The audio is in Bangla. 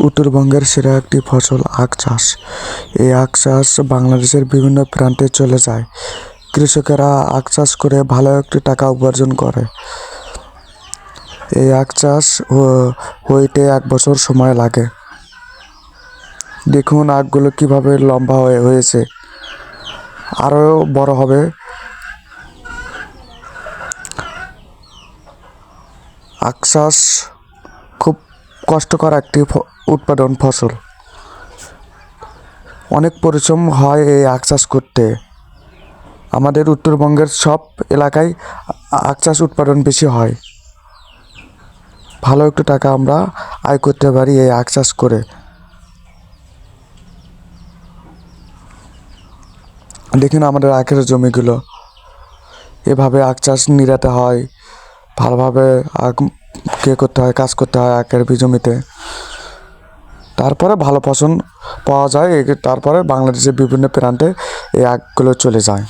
উত্তরবঙ্গের সেরা একটি ফসল আখ চাষ। এই আখ চাষ বাংলাদেশের বিভিন্ন প্রান্তে চলে যায়। কৃষকেরা আখ চাষ করে ভালো একটি টাকা উপার্জন করে। এই আখ চাষ হইতে 1 বছর সময় লাগে। দেখুন আখগুলো কিভাবে লম্বা হয়েছে, আরো বড় হবে। আখ চাষ খুব কষ্টকর একটি উৎপাদন ফসল। অনেক পরিশ্রম হয় এই আখ চাষ করতে। আমাদের উত্তরবঙ্গের সব এলাকায় আখ চাষ উৎপাদন বেশি হয়। ভালো একটু টাকা আমরা আয় করতে পারি এই আখ চাষ করে। দেখুন আমাদের আখের জমিগুলো, এভাবে আখ চাষ নিরাতে হয়। ভালোভাবে আখ করতে হয়, কাজ করতে হয় আখের জমিতে। তারপরে ভালো ফসল পাওয়া যায়। তারপরে বাংলাদেশের বিভিন্ন প্রান্তে এই আখগুলো চলে যায়।